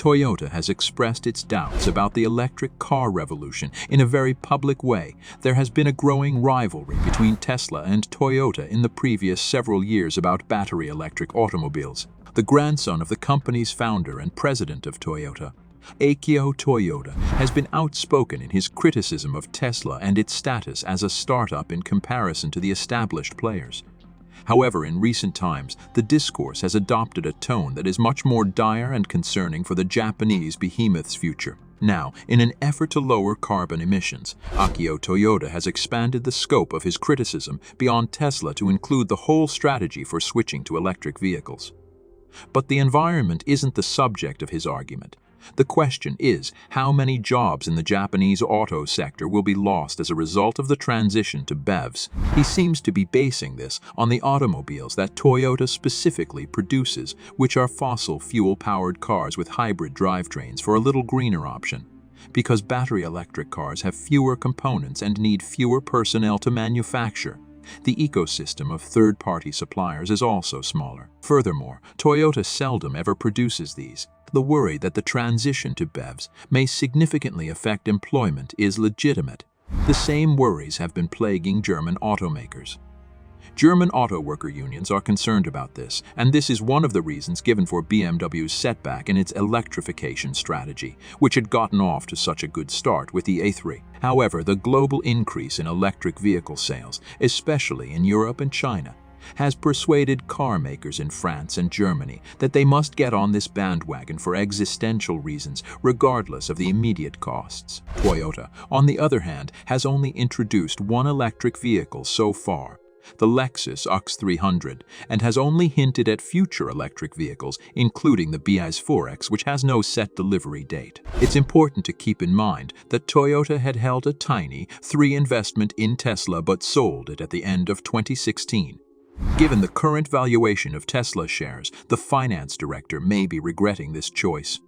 Toyota has expressed its doubts about the electric car revolution in a very public way. There has been a growing rivalry between Tesla and Toyota in the previous several years about battery electric automobiles. The grandson of the company's founder and president of Toyota, Akio Toyoda, has been outspoken in his criticism of Tesla and its status as a startup in comparison to the established players. However, in recent times, the discourse has adopted a tone that is much more dire and concerning for the Japanese behemoth's future. Now, in an effort to lower carbon emissions, Akio Toyoda has expanded the scope of his criticism beyond Tesla to include the whole strategy for switching to electric vehicles. But the environment isn't the subject of his argument. The question is, how many jobs in the Japanese auto sector will be lost as a result of the transition to BEVs? He seems to be basing this on the automobiles that Toyota specifically produces, which are fossil fuel-powered cars with hybrid drivetrains for a little greener option. Because battery electric cars have fewer components and need fewer personnel to manufacture, the ecosystem of third-party suppliers is also smaller. Furthermore, Toyota seldom ever produces these. The worry that the transition to BEVs may significantly affect employment is legitimate. The same worries have been plaguing German automakers. German auto worker unions are concerned about this, and this is one of the reasons given for BMW's setback in its electrification strategy, which had gotten off to such a good start with the A3. However, the global increase in electric vehicle sales, especially in Europe and China, has persuaded car makers in France and Germany that they must get on this bandwagon for existential reasons, regardless of the immediate costs. Toyota, on the other hand, has only introduced one electric vehicle so far, the Lexus UX300, and has only hinted at future electric vehicles, including the BS4X, which has no set delivery date. It's important to keep in mind that Toyota had held a tiny $3 investment in Tesla but sold it at the end of 2016. Given the current valuation of Tesla shares, the finance director may be regretting this choice.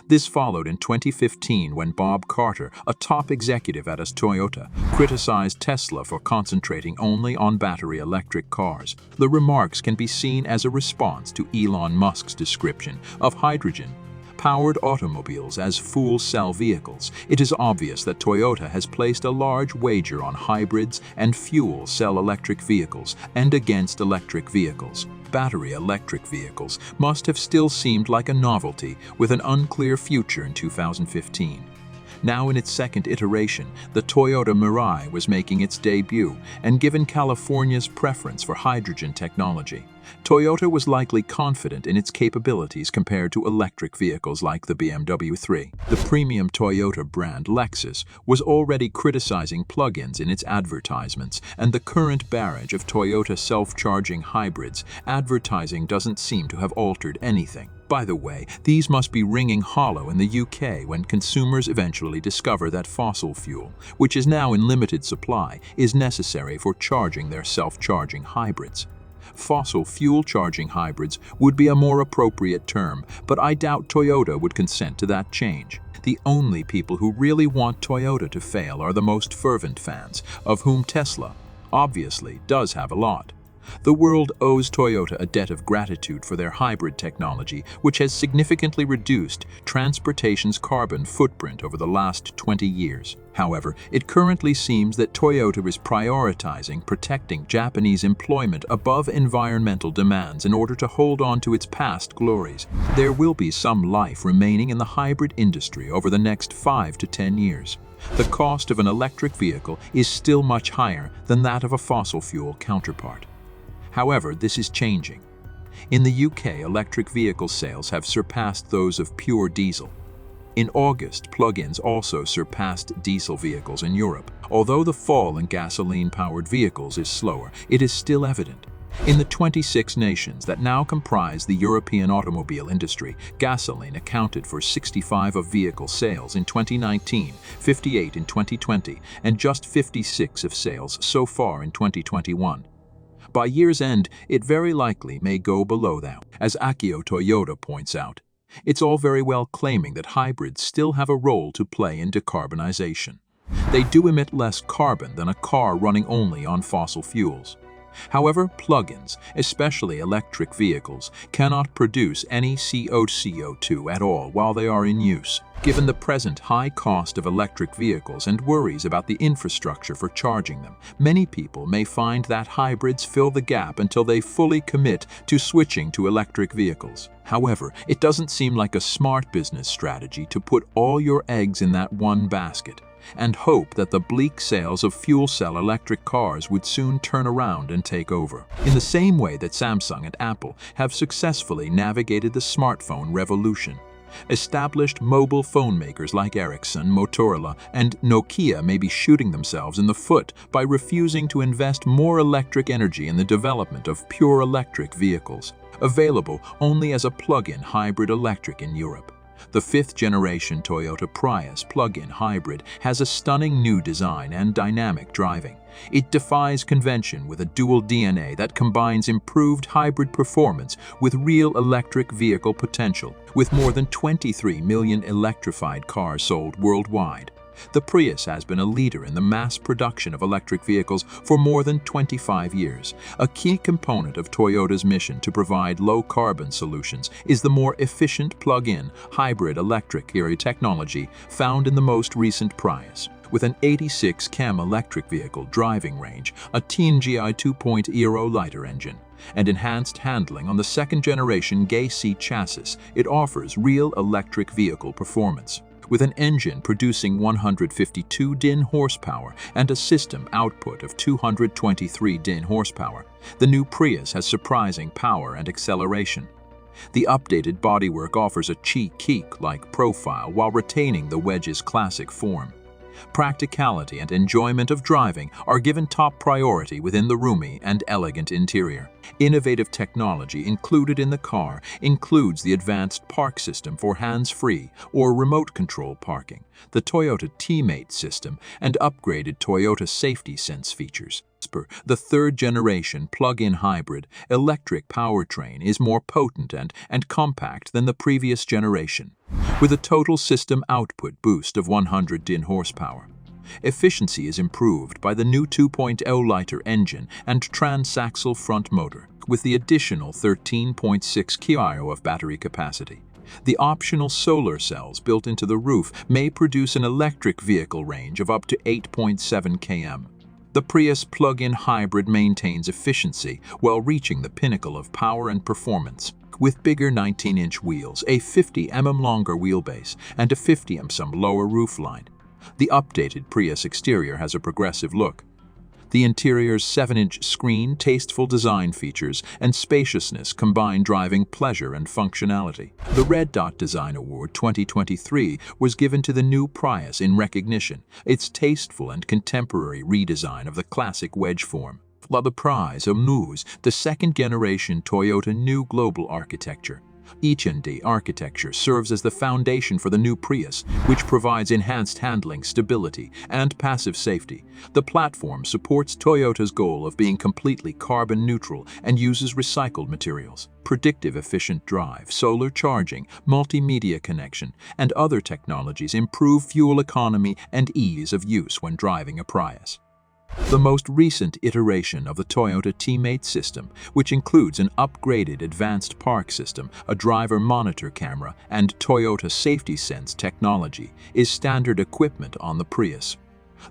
This followed in 2015 when Bob Carter, a top executive at Toyota, criticized Tesla for concentrating only on battery electric cars. The remarks can be seen as a response to Elon Musk's description of hydrogen-powered automobiles as fuel cell vehicles. It is obvious that Toyota has placed a large wager on hybrids and fuel cell electric vehicles and against electric vehicles. Battery electric vehicles must have still seemed like a novelty with an unclear future in 2015. Now in its second iteration, the Toyota Mirai was making its debut, and given California's preference for hydrogen technology, Toyota was likely confident in its capabilities compared to electric vehicles like the BMW 3. The premium Toyota brand Lexus was already criticizing plug-ins in its advertisements, and the current barrage of Toyota self-charging hybrids advertising doesn't seem to have altered anything. By the way, these must be ringing hollow in the UK when consumers eventually discover that fossil fuel, which is now in limited supply, is necessary for charging their self-charging hybrids. Fossil fuel charging hybrids would be a more appropriate term, but I doubt Toyota would consent to that change. The only people who really want Toyota to fail are the most fervent fans, of whom Tesla, obviously, does have a lot. The world owes Toyota a debt of gratitude for their hybrid technology, which has significantly reduced transportation's carbon footprint over the last 20 years. However, it currently seems that Toyota is prioritizing protecting Japanese employment above environmental demands in order to hold on to its past glories. There will be some life remaining in the hybrid industry over the next 5 to 10 years. The cost of an electric vehicle is still much higher than that of a fossil fuel counterpart. However, this is changing. In the UK, electric vehicle sales have surpassed those of pure diesel. In August, plug-ins also surpassed diesel vehicles in Europe. Although the fall in gasoline-powered vehicles is slower, it is still evident. In the 26 nations that now comprise the European automobile industry, gasoline accounted for 65% of vehicle sales in 2019, 58% in 2020, and just 56% of sales so far in 2021. By year's end, it very likely may go below that. As Akio Toyoda points out, it's all very well claiming that hybrids still have a role to play in decarbonization. They do emit less carbon than a car running only on fossil fuels. However, plug-ins, especially electric vehicles, cannot produce any CO2 at all while they are in use. Given the present high cost of electric vehicles and worries about the infrastructure for charging them, many people may find that hybrids fill the gap until they fully commit to switching to electric vehicles. However, it doesn't seem like a smart business strategy to put all your eggs in that one basket and hope that the bleak sales of fuel cell electric cars would soon turn around and take over. In the same way that Samsung and Apple have successfully navigated the smartphone revolution, established mobile phone makers like Ericsson, Motorola, and Nokia may be shooting themselves in the foot by refusing to invest more electric energy in the development of pure electric vehicles, available only as a plug-in hybrid electric in Europe. The fifth-generation Toyota Prius plug-in hybrid has a stunning new design and dynamic driving. It defies convention with a dual DNA that combines improved hybrid performance with real electric vehicle potential. With more than 23 million electrified cars sold worldwide, the Prius has been a leader in the mass production of electric vehicles for more than 25 years. A key component of Toyota's mission to provide low-carbon solutions is the more efficient plug-in hybrid electric technology found in the most recent Prius. With an 86 km electric vehicle driving range, a TNGI 2.0-liter engine, and enhanced handling on the second-generation GAC chassis, it offers real electric vehicle performance. With an engine producing 152 din horsepower and a system output of 223 din horsepower, the new Prius has surprising power and acceleration. The updated bodywork offers a chic-like profile while retaining the wedge's classic form. Practicality and enjoyment of driving are given top priority within the roomy and elegant interior. Innovative technology included in the car includes the advanced park system for hands-free or remote control parking, the Toyota Teammate system, and upgraded Toyota Safety Sense features. The third-generation plug-in hybrid electric powertrain is more potent and compact than the previous generation, with a total system output boost of 100 din horsepower. Efficiency is improved by the new 2.0-liter engine and transaxle front motor, with the additional 13.6 kWh of battery capacity. The optional solar cells built into the roof may produce an electric vehicle range of up to 8.7 km. The Prius plug-in hybrid maintains efficiency while reaching the pinnacle of power and performance. With bigger 19-inch wheels, a 50 mm longer wheelbase, and a 50 mm lower roofline, the updated Prius exterior has a progressive look. The interior's 7-inch screen, tasteful design features, and spaciousness combine driving pleasure and functionality. The Red Dot Design Award 2023 was given to the new Prius in recognition its tasteful and contemporary redesign of the classic wedge form. The prize honors the second-generation Toyota New Global Architecture. H&D architecture serves as the foundation for the new Prius, which provides enhanced handling, stability, and passive safety. The platform supports Toyota's goal of being completely carbon neutral and uses recycled materials. Predictive efficient drive, solar charging, multimedia connection, and other technologies improve fuel economy and ease of use when driving a Prius. The most recent iteration of the Toyota Teammate system, which includes an upgraded advanced park system, a driver monitor camera, and Toyota Safety Sense technology, is standard equipment on the Prius.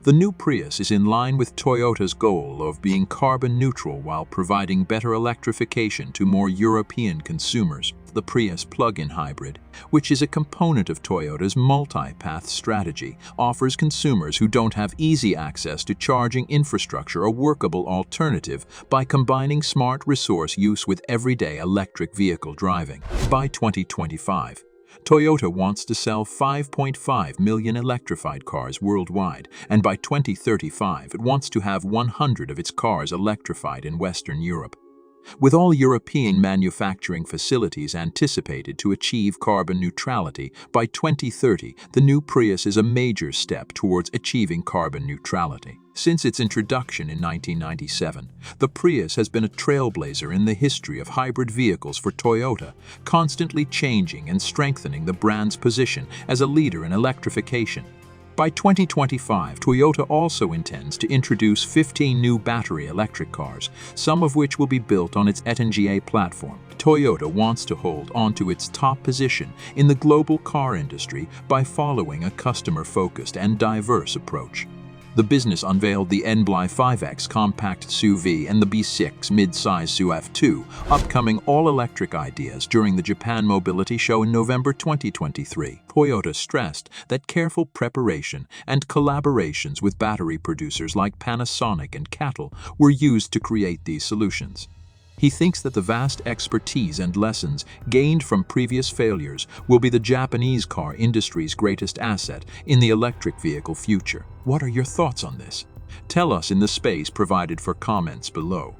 The new Prius is in line with Toyota's goal of being carbon neutral while providing better electrification to more European consumers. The Prius plug-in hybrid, which is a component of Toyota's multi-path strategy, offers consumers who don't have easy access to charging infrastructure a workable alternative by combining smart resource use with everyday electric vehicle driving. By 2025, Toyota wants to sell 5.5 million electrified cars worldwide, and by 2035 it wants to have 100 of its cars electrified in Western Europe. With all European manufacturing facilities anticipated to achieve carbon neutrality by 2030, the new Prius is a major step towards achieving carbon neutrality. Since its introduction in 1997, the Prius has been a trailblazer in the history of hybrid vehicles for Toyota, constantly changing and strengthening the brand's position as a leader in electrification. By 2025, Toyota also intends to introduce 15 new battery electric cars, some of which will be built on its ETNGA platform. Toyota wants to hold onto its top position in the global car industry by following a customer-focused and diverse approach. The business unveiled the N-Bly 5X compact SUV and the B6 mid-size SUV2, upcoming all-electric ideas during the Japan Mobility Show in November 2023. Toyota stressed that careful preparation and collaborations with battery producers like Panasonic and CATL were used to create these solutions. He thinks that the vast expertise and lessons gained from previous failures will be the Japanese car industry's greatest asset in the electric vehicle future. What are your thoughts on this? Tell us in the space provided for comments below.